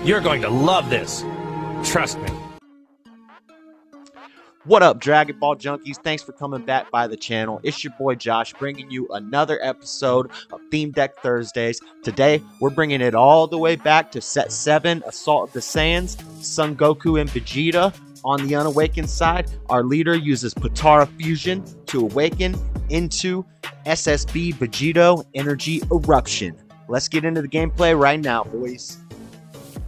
You're going to love this. Trust me. What up, Dragon Ball junkies? Thanks for coming back by the channel. It's your boy Josh bringing you another episode of Theme Deck Thursdays. Today, we're bringing it all the way back to Set 7, Assault of the Saiyans, Son Goku and Vegeta. On the unawakened side, our leader uses Potara Fusion to awaken into SSB VEGITO Energy Eruption. Let's get into the gameplay right now, boys.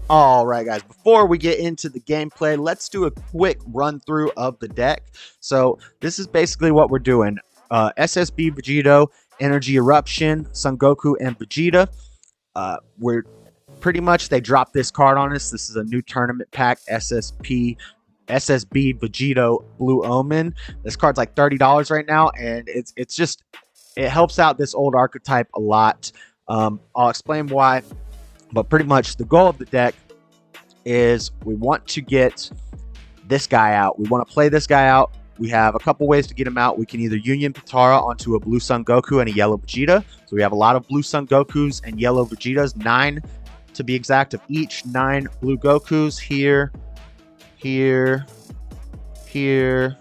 Alright guys, before we get into the gameplay, let's do a quick run through of the deck. So this is basically what we're doing. SSB VEGITO, Energy Eruption, Son Goku and Vegeta. We're pretty much, they dropped this card on us. This is a new tournament pack, SSB VEGITO Blue Omen. This card's like $30 right now, and it's just, it helps out this old archetype a lot. I'll explain why. But pretty much the goal of the deck is we want to get this guy out. We want to play this guy out. We have a couple ways to get him out. We can either Union Potara onto a blue Son Goku and a yellow Vegeta. So we have a lot of blue Son Gokus and yellow Vegetas, 9 to be exact of each. 9 blue Gokus here, here, here,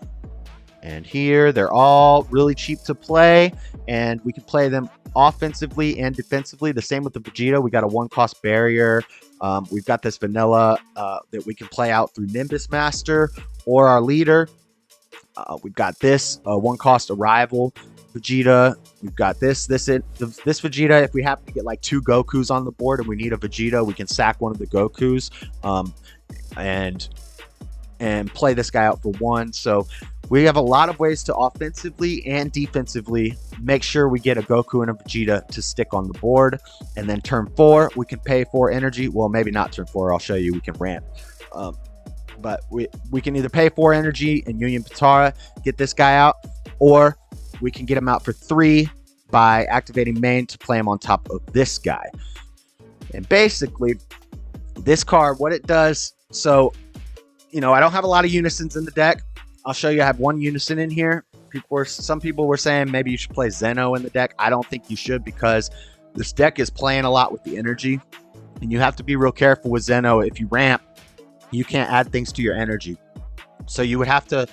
and here. They're all really cheap to play, and we can play them offensively and defensively. The same with the Vegeta. We got a 1-cost barrier. We've got this vanilla that we can play out through Nimbus Master or our leader. We've got this 1-cost arrival Vegeta. We've got this Vegeta. If we happen to get like 2 Gokus on the board and we need a Vegeta, we can sack one of the Gokus and play this guy out for 1. So we have a lot of ways to offensively and defensively make sure we get a Goku and a Vegeta to stick on the board. And then turn 4, we can pay 4 energy. Well, maybe not turn 4. I'll show you. We can ramp. But we can either pay 4 energy and Union Potara, get this guy out, or we can get him out for 3 by activating main to play him on top of this guy. And basically, this card, what it does, so, you know, I don't have a lot of unisons in the deck. I'll show you. I have 1 unison in here. Some people were saying maybe you should play Zeno in the deck. I don't think you should, because this deck is playing a lot with the energy, and you have to be real careful with Zeno. If you ramp, you can't add things to your energy. So you would have to,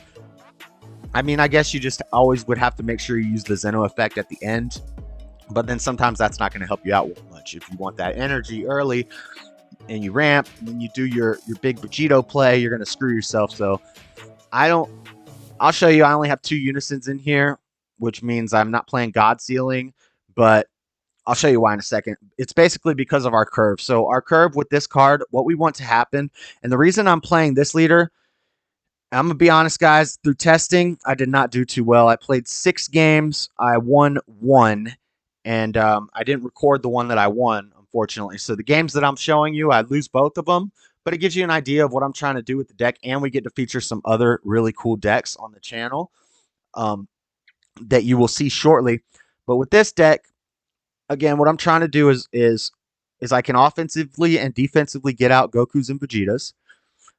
I mean, I guess you just always would have to make sure you use the Zeno effect at the end, but then sometimes that's not going to help you out much. If you want that energy early and you ramp, and then you do your big Vegito play, you're going to screw yourself. So I'll show you. I only have 2 unisons in here, which means I'm not playing God Sealing, but I'll show you why in a second. It's basically because of our curve. So our curve with this card, what we want to happen, and the reason I'm playing this leader, I'm going to be honest, guys, through testing, I did not do too well. I played 6 games. I won 1, and I didn't record the one that I won, unfortunately. So the games that I'm showing you, I lose both of them. But it gives you an idea of what I'm trying to do with the deck, and we get to feature some other really cool decks on the channel that you will see shortly. But with this deck, again, what I'm trying to do is I can offensively and defensively get out Gokus and Vegetas,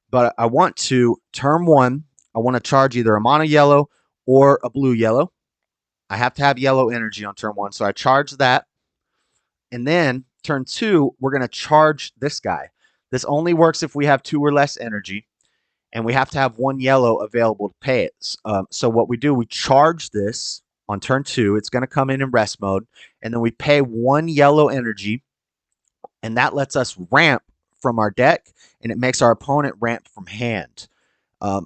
but I want to, turn 1, I want to charge either a mono yellow or a blue yellow. I have to have yellow energy on turn 1, so I charge that. And then turn 2, we're going to charge this guy. This only works if we have 2 or less energy, and we have to have 1 yellow available to pay it. So what we do, we charge this on turn 2. It's going to come in rest mode, and then we pay 1 yellow energy, and that lets us ramp from our deck, and it makes our opponent ramp from hand.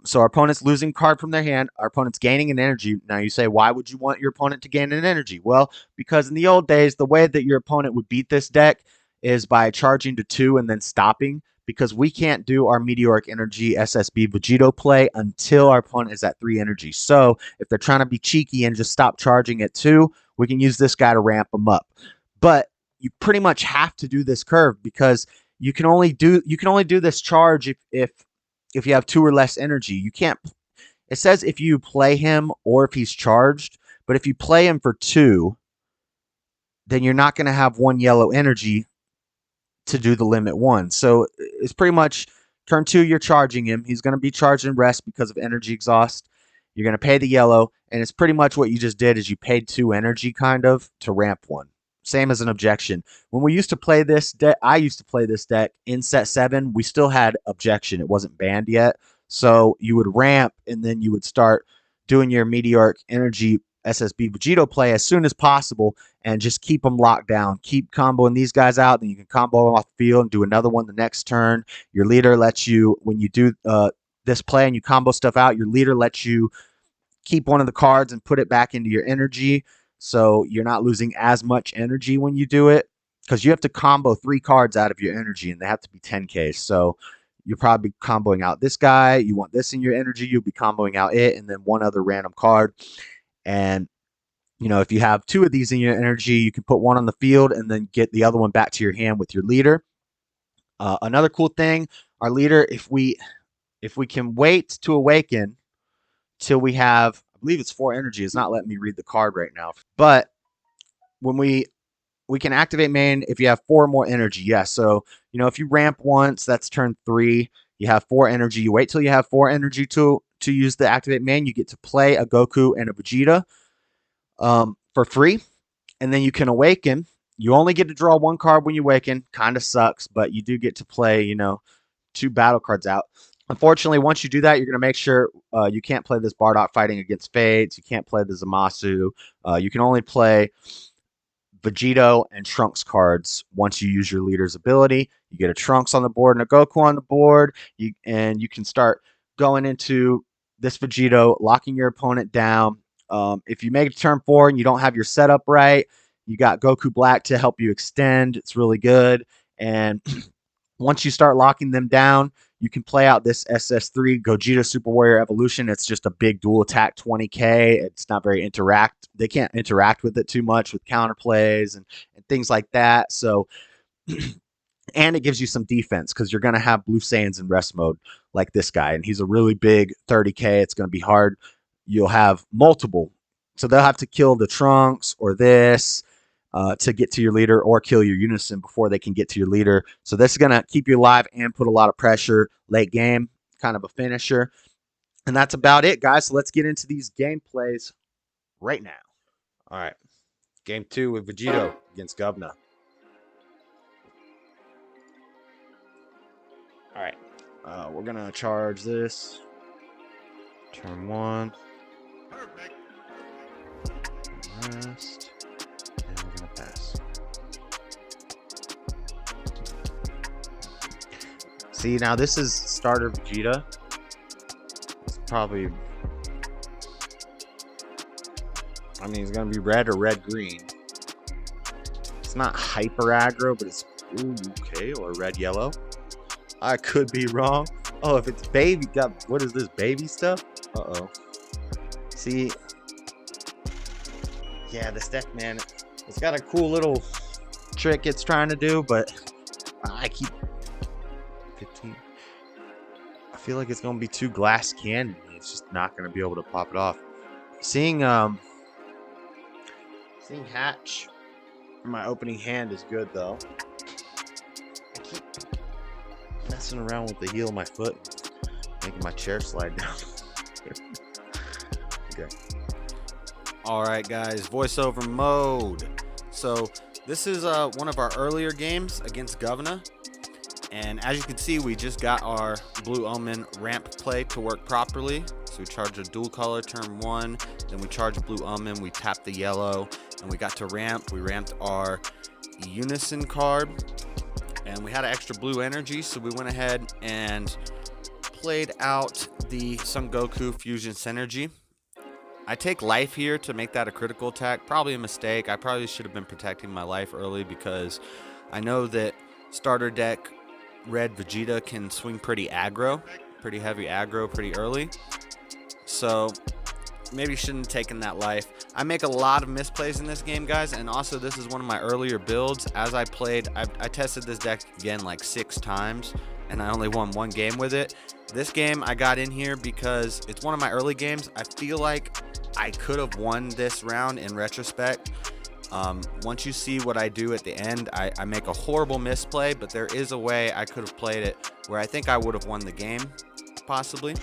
So our opponent's losing card from their hand. Our opponent's gaining an energy. Now you say, why would you want your opponent to gain an energy? Well, because in the old days, the way that your opponent would beat this deck is by charging to 2 and then stopping, because we can't do our Meteoric Energy SSB VEGITO play until our opponent is at 3 energy. So if they're trying to be cheeky and just stop charging at 2, we can use this guy to ramp them up. But you pretty much have to do this curve, because you can only do this charge if you have 2 or less energy. You can't. It says if you play him or if he's charged, but if you play him for 2, then you're not going to have 1 yellow energy to do the limit 1. So it's pretty much turn 2, you're charging him. He's going to be charged in rest because of energy exhaust. You're going to pay the yellow, and it's pretty much what you just did is you paid 2 energy kind of to ramp 1. same as an objection. When we used to play this deck, I used to play this deck in set 7. We still had objection. It wasn't banned yet. So you would ramp, and then you would start doing your Meteoric Energy SSB VEGITO play as soon as possible, and just keep them locked down. Keep comboing these guys out, then you can combo them off the field and do another one the next turn. Your leader lets you, when you do this play and you combo stuff out, your leader lets you keep one of the cards and put it back into your energy, so you're not losing as much energy when you do it, because you have to combo 3 cards out of your energy, and they have to be 10k. So you're probably comboing out this guy. You want this in your energy, you'll be comboing out it, and then one other random card. And you know, if you have 2 of these in your energy, you can put one on the field and then get the other one back to your hand with your leader. Another cool thing, our leader, if we can wait to awaken till we have, I believe it's 4 energy. It's not letting me read the card right now. But when we can activate main if you have 4 more energy. Yeah, so, you know, if you ramp once, that's turn 3. You have 4 energy. You wait till you have 4 energy to use the activate main. You get to play a Goku and a Vegeta for free. And then you can awaken. You only get to draw 1 card when you awaken. Kind of sucks, but you do get to play, you know, 2 battle cards out. Unfortunately, once you do that, you're going to make sure you can't play this Bardock fighting against Fates. You can't play the Zamasu. You can only play Vegito and Trunks cards once you use your leader's ability. You get a Trunks on the board and a Goku on the board, and you can start going into this Vegito, locking your opponent down. If you make it turn 4 and you don't have your setup right, you got Goku Black to help you extend. It's really good. And once you start locking them down, you can play out this SS3 Gogeta Super Warrior Evolution. It's just a big dual attack 20k. It's not very they can't interact with it too much with counterplays and things like that. So, and it gives you some defense because you're going to have Blue Saiyans in rest mode like this guy. And he's a really big 30k. It's going to be hard. You'll have multiple. So they'll have to kill the Trunks or this to get to your leader, or kill your Unison before they can get to your leader. So this is going to keep you alive and put a lot of pressure late game, kind of a finisher. And that's about it, guys. So let's get into these gameplays right now. All right. Game 2 with Vegito against Govna. All right. We're going to charge this. Turn 1. Perfect. Rest. And we're going to pass. See, now this is starter Vegeta. It's probably, I mean, it's going to be red or red-green. It's not hyper aggro, but it's okay, or red-yellow. I could be wrong. Oh, if it's baby, God, what is this, baby stuff? Uh-oh. See, yeah, this deck, man, it's got a cool little trick it's trying to do, but I keep 15. I feel like it's gonna be too glass candy. It's just not gonna be able to pop it off. Seeing Hatch in my opening hand is good though. I keep messing around with the heel of my foot, making my chair slide down. Okay. All right, guys, voiceover mode. So this is one of our earlier games against Govna, and as you can see, we just got our Blue Omen ramp play to work properly. So we charged a dual color turn 1, then we charged Blue Omen, we tapped the yellow, and we got to ramp. We ramped our Unison card, and we had an extra blue energy, so we went ahead and played out the Son Goku Fusion Synergy. I take life here to make that a critical attack. Probably a mistake. I probably should have been protecting my life early, because I know that starter deck red Vegeta can swing pretty aggro, pretty heavy aggro pretty early. So maybe shouldn't have taken that life. I make a lot of misplays in this game, guys, and also this is one of my earlier builds. As I played, I tested this deck again like 6 times, and I only won 1 game with it. This game I got in here because it's one of my early games. I feel like I could have won this round in retrospect. Once you see what I do at the end, I make a horrible misplay, but there is a way I could have played it where I think I would have won the game, possibly.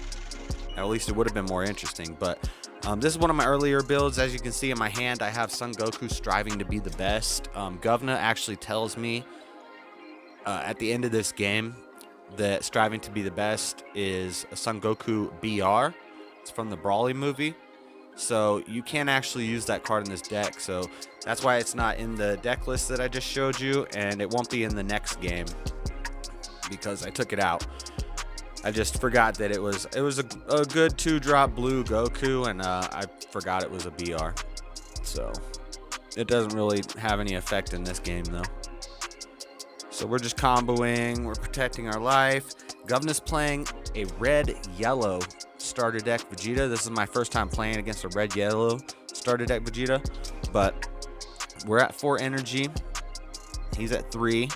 At least it would have been more interesting. But This is one of my earlier builds. As you can see in my hand, I have Son Goku striving to be the best. Govna actually tells me at the end of this game that striving to be the best is a Son Goku BR. It's from the Brawly movie. So you can't actually use that card in this deck. So that's why it's not in the deck list that I just showed you. And it won't be in the next game because I took it out. I just forgot that it was a good 2-drop blue Goku, and I forgot it was a BR. So it doesn't really have any effect in this game though. So we're just comboing, we're protecting our life. Govna's playing a red-yellow starter deck Vegeta. This is my first time playing against a red-yellow starter deck Vegeta, but we're at 4 energy. He's at 3.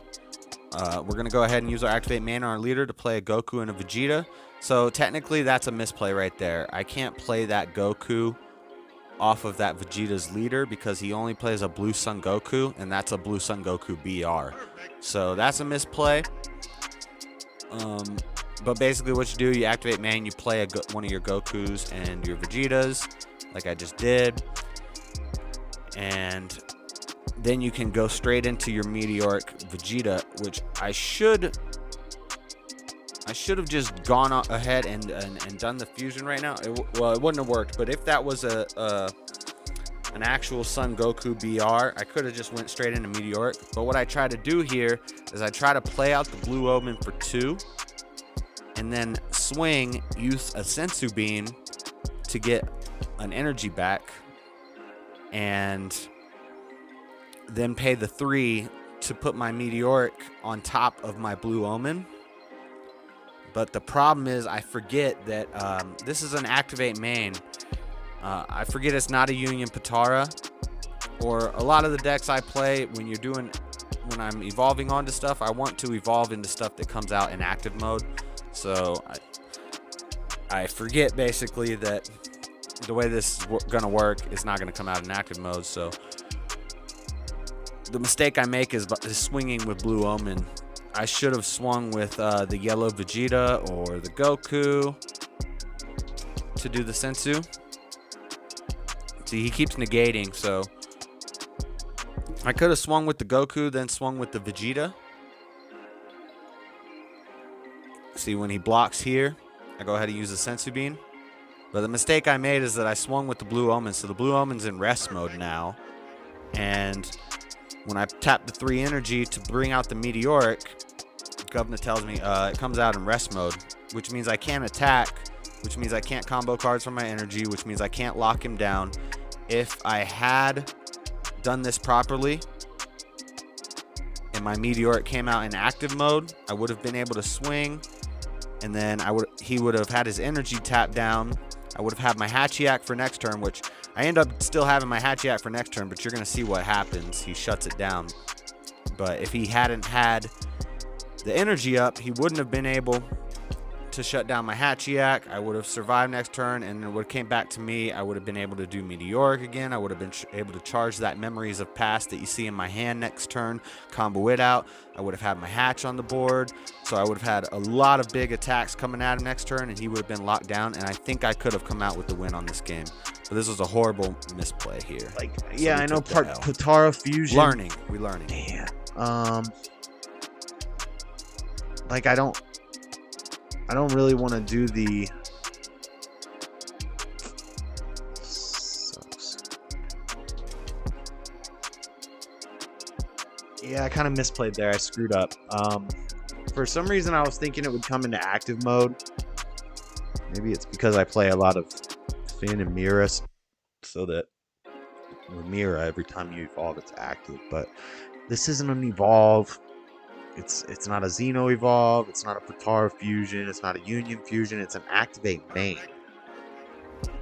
We're going to go ahead and use our Activate Mana on our leader to play a Goku and a Vegeta. So technically that's a misplay right there. I can't play that Goku off of that Vegeta's leader because he only plays a blue Son Goku, and that's a blue Son Goku BR. So that's a misplay. But basically what you do, you activate Mana, you play one of your Gokus and your Vegetas, like I just did. And then you can go straight into your Meteoric Vegeta, which I should have just gone ahead and done the fusion right now. Well, it wouldn't have worked, but if that was an actual Son Goku BR, I could have just went straight into Meteoric. But what I try to do here is I try to play out the blue Omen for 2, and then swing, use a Sensu Bean to get an energy back, and then pay the 3 to put my Meteoric on top of my blue Omen. But the problem is I forget that this is an activate main. I forget it's not a Union Potara, or a lot of the decks I play when I'm evolving onto stuff, I want to evolve into stuff that comes out in active mode. So I forget basically that the way this is gonna work is not gonna come out in active mode. So the mistake I make is swinging with blue Omen. I should have swung with the yellow Vegeta or the Goku to do the Sensu. See, he keeps negating, so I could have swung with the Goku, then swung with the Vegeta. See, when he blocks here, I go ahead and use the Sensu Bean. But the mistake I made is that I swung with the blue Omen, so the blue Omen's in rest mode now. And when I tap the 3 energy to bring out the Meteoric, Govna tells me it comes out in rest mode, which means I can't attack, which means I can't combo cards from my energy, which means I can't lock him down. If I had done this properly and my Meteoric came out in active mode, I would have been able to swing, and then he would have had his energy tapped down. I would have had my Hachiyak for next turn, which I end up still having my Hachiyak for next turn, but you're going to see what happens. He shuts it down. But if he hadn't had the energy up, he wouldn't have been able to shut down my Hachiyak. I would have survived next turn, and it would have came back to me. I would have been able to do Meteoric again. I would have been able to charge that Memories of Past that you see in my hand next turn, combo it out. I would have had my Hatch on the board, so I would have had a lot of big attacks coming at him next turn, and he would have been locked down, and I think I could have come out with the win on this game. But this was a horrible misplay here. Like, yeah, I know part Potara fusion. We're learning. Yeah. Like, I don't really want to do the Yeah, I kind of misplayed there. I screwed up. For some reason I was thinking it would come into active mode. Maybe it's because I play a lot of Finn and Mira, so that with Mira every time you evolve it's active, but this isn't an evolve. It's not a Xeno evolve, it's not a Potara fusion, it's not a Union fusion, it's an activate main.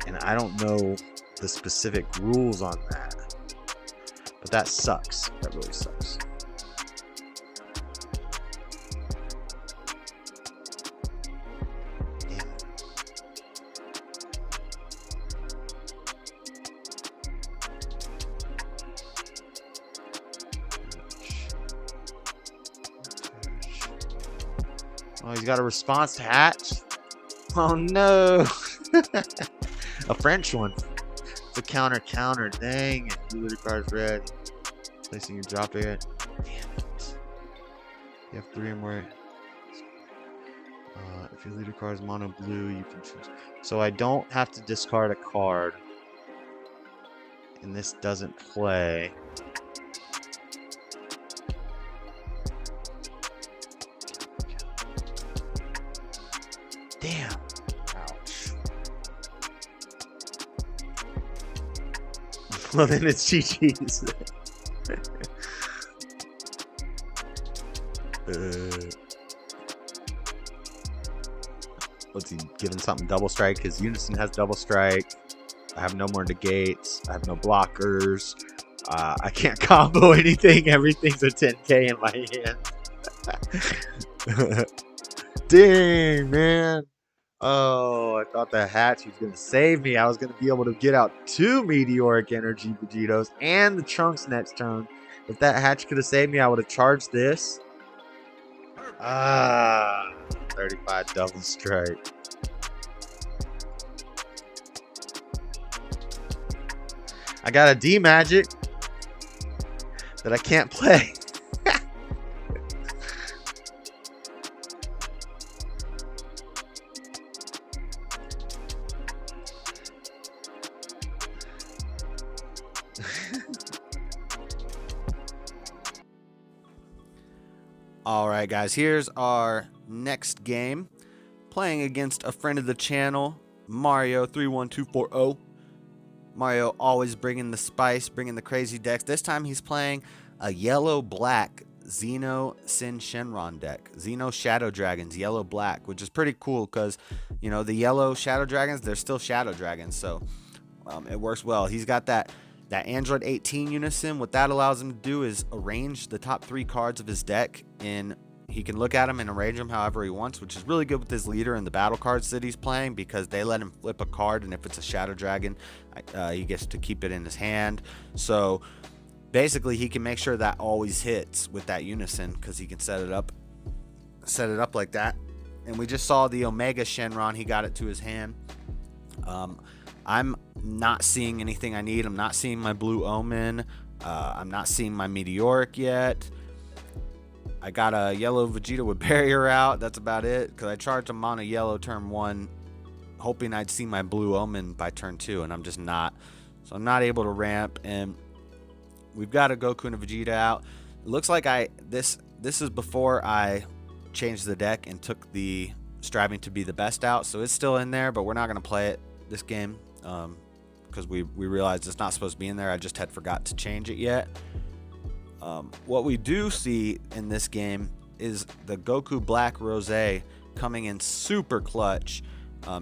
And I don't know the specific rules on that. But that sucks. That really sucks. Damn it. Oh, he's got a response to Hatch. Oh no. A French one. the counter. Dang it. You literally cards red. Placing your drop area. Damn it. You have 3 or more. If your leader card is mono blue, you can choose. So I don't have to discard a card. And this doesn't play. Damn. Ouch. Well, then it's GG's. What's he giving something double strike? His Unison has double strike. I have no more negates. I have no blockers. I can't combo anything. Everything's a 10k in my hand. Dang, man. Oh, I thought the hatch was going to save me. I was going to be able to get out 2 Meteoric Energy Vegitos and the Trunks next turn. If that hatch could have saved me, I would have charged this. 35 double strike. I got a D magic that I can't play. All right, guys, here's our next game. Playing against a friend of the channel, Mario31240. Mario always bringing the spice, bringing the crazy decks. This time he's playing a yellow-black Xeno Sin Shenron deck. Xeno Shadow Dragons, yellow-black, which is pretty cool because, you know, the yellow Shadow Dragons, they're still Shadow Dragons, so it works well. He's got that Android 18 Unison. What that allows him to do is arrange the top 3 cards of his deck, and he can look at them and arrange them however he wants, which is really good with his leader and the battle cards that he's playing because they let him flip a card, and if it's a Shadow Dragon, he gets to keep it in his hand. So basically he can make sure that always hits with that Unison because he can set it up like that. And we just saw the Omega Shenron. He got it to his hand. I'm not seeing anything I need. I'm not seeing my blue Omen. I'm not seeing my Meteoric yet. I got a yellow Vegeta with barrier out. That's about it because I charged him on a yellow turn 1 hoping I'd see my blue Omen by turn 2, and I'm just not. So I'm not able to ramp, and we've got a Goku and a Vegeta out. It looks like this is before I changed the deck and took the striving to be the best out, so it's still in there, but we're not going to play it this game because we realized it's not supposed to be in there. I just had forgot to change it yet. What we do see in this game is the Goku Black Rose coming in super clutch.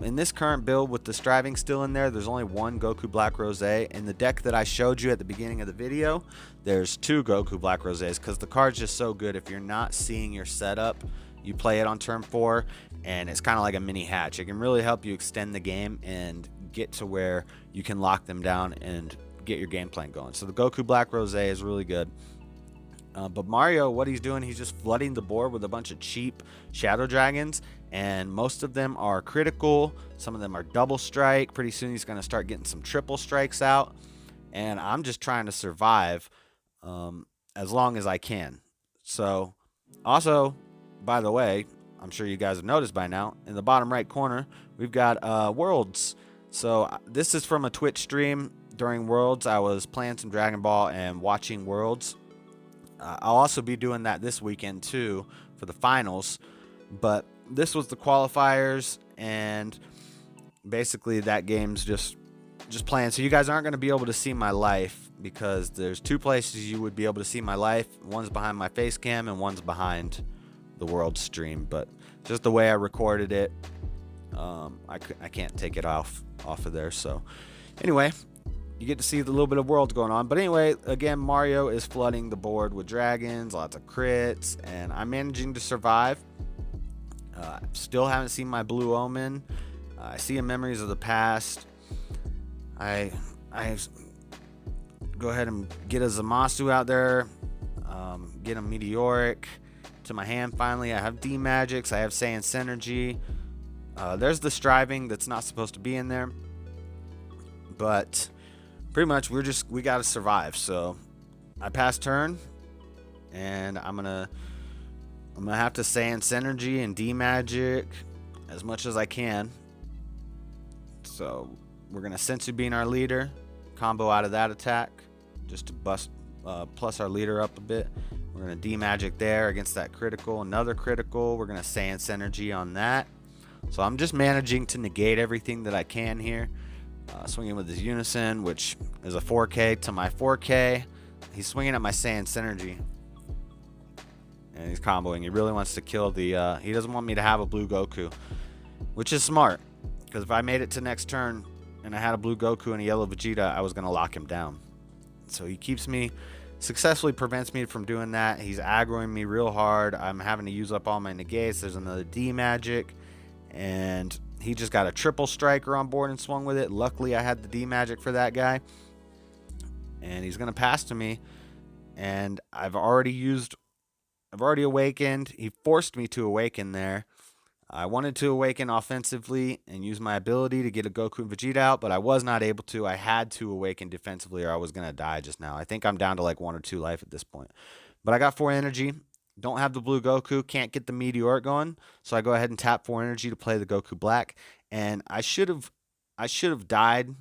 In this current build with the striving still in there, there's only 1 Goku Black Rose. In the deck that I showed you at the beginning of the video, there's 2 Goku Black Roses because the card's just so good. If you're not seeing your setup, you play it on turn 4, and it's kind of like a mini hatch. It can really help you extend the game and get to where you can lock them down and get your game plan going. So the Goku Black Rose is really good. But Mario, what he's doing, he's just flooding the board with a bunch of cheap Shadow Dragons, and most of them are critical. Some of them are double strike. Pretty soon he's going to start getting some triple strikes out, and I'm just trying to survive as long as I can. So also, by the way, I'm sure you guys have noticed by now, in the bottom right corner, we've got Worlds. So this is from a Twitch stream during Worlds. I was playing some Dragon Ball and watching Worlds. I'll also be doing that this weekend too for the finals, but this was the qualifiers, and basically that game's just playing. So you guys aren't going to be able to see my life because there's 2 places you would be able to see my life. One's behind my face cam and one's behind the World stream, but just the way I recorded it, I can't take it off of there. So anyway, you get to see the little bit of Worlds going on. But anyway, again, Mario is flooding the board with dragons, lots of crits, and I'm managing to survive. Still haven't seen my blue Omen. I see Memories of the Past. I go ahead and get a Zamasu out there, get a Meteoric to my hand finally. I have D Magics, I have Saiyan Synergy. There's the striving that's not supposed to be in there, but pretty much we got to survive. So I pass turn, and I'm gonna have to Sans Energy and D-Magic as much as I can. So we're gonna Sensu Bean our leader, combo out of that attack just to bust plus our leader up a bit. We're gonna D-Magic there against that critical, another critical. We're gonna Sans Energy on that. So I'm just managing to negate everything that I can here. Swinging with his Unison, which is a 4K to my 4K. He's swinging at my Sans Energy, and he's comboing. He really wants to kill the he doesn't want me to have a blue Goku, which is smart, because if I made it to next turn and I had a blue Goku and a yellow Vegeta, I was going to lock him down. So he keeps me, successfully prevents me from doing that. He's aggroing me real hard. I'm having to use up all my negates. There's another D-Magic, and he just got a triple striker on board and swung with it. Luckily I had the D-Magic for that guy, and he's going to pass to me, and I've already awakened. He forced me to awaken there. I wanted to awaken offensively and use my ability to get a Goku and Vegeta out, but I was not able to. I had to awaken defensively or I was going to die just now. I think I'm down to like 1 or 2 life at this point. But I got 4 energy. Don't have the blue Goku. Can't get the Meteoric going. So I go ahead and tap 4 energy to play the Goku Black. And I should have died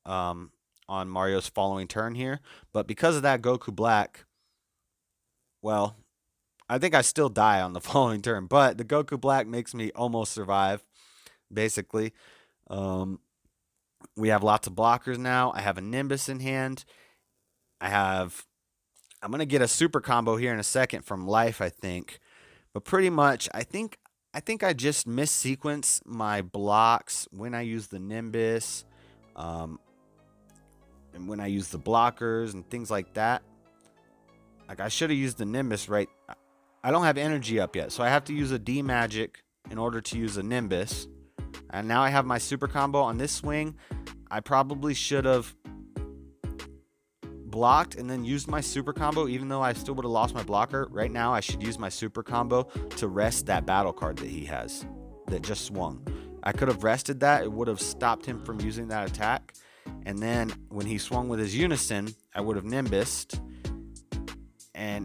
on Mario's following turn here. But because of that Goku Black, well, I think I still die on the following turn, but the Goku Black makes me almost survive, basically. We have lots of blockers now. I have a Nimbus in hand. I'm going to get a super combo here in a second from life, I think. But pretty much, I think I just missequence my blocks when I use the Nimbus, and when I use the blockers and things like that. Like, I should have used the Nimbus right. I don't have energy up yet, so I have to use a D-Magic in order to use a Nimbus. And now I have my super combo on this swing. I probably should have blocked and then used my super combo, even though I still would have lost my blocker. Right now, I should use my super combo to rest that battle card that he has that just swung. I could have rested that. It would have stopped him from using that attack. And then when he swung with his Unison, I would have Nimbused.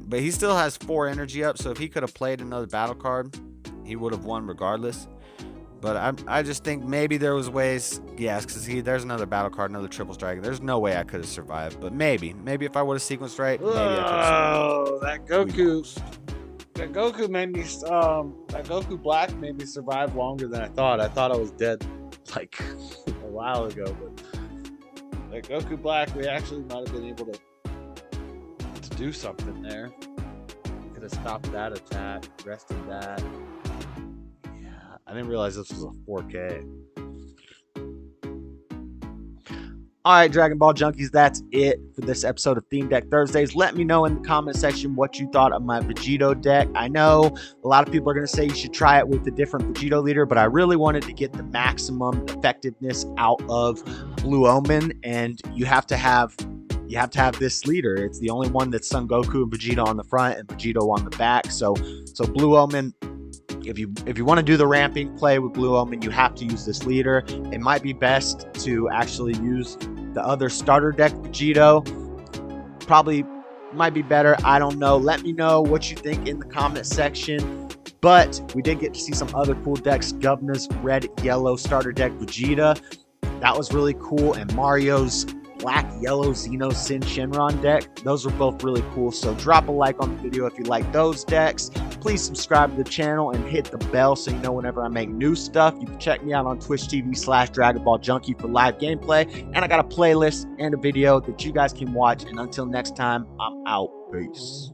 But he still has 4 energy up, so if he could have played another battle card, he would have won regardless. But I just think maybe there was ways, yes, because there's another battle card, another triple strike. There's no way I could have survived, but maybe if I would have sequenced right, maybe I could have survived. That Goku made me, that Goku Black made me survive longer than I thought. I thought I was dead like a while ago, but that Goku Black, we actually might have been able to do something there. Could have stopped that attack, rested that. Yeah, I didn't realize this was a 4K. All right, Dragon Ball Junkies, that's it for this episode of Theme Deck Thursdays. Let me know in the comment section what you thought of my Vegito deck. I know a lot of people are going to say you should try it with a different Vegito leader, but I really wanted to get the maximum effectiveness out of Blue Omen, and you have to have this leader. It's the only one that's Son Goku and Vegeta on the front and Vegito on the back. So Blue Omen, if you want to do the ramping play with Blue Omen, you have to use this leader. It might be best to actually use the other starter deck Vegito. Probably might be better. I don't know. Let me know what you think in the comment section. But we did get to see some other cool decks. Govna's red-yellow starter deck Vegeta. That was really cool. And Mario's black-yellow Xeno Sin Shenron deck. Those are both really cool. So drop a like on the video if you like those decks. Please subscribe to the channel and hit the bell so you know whenever I make new stuff. You can check me out on Twitch TV/DragonBallJunkie for live gameplay. And I got a playlist and a video that you guys can watch. And until next time, I'm out. Peace.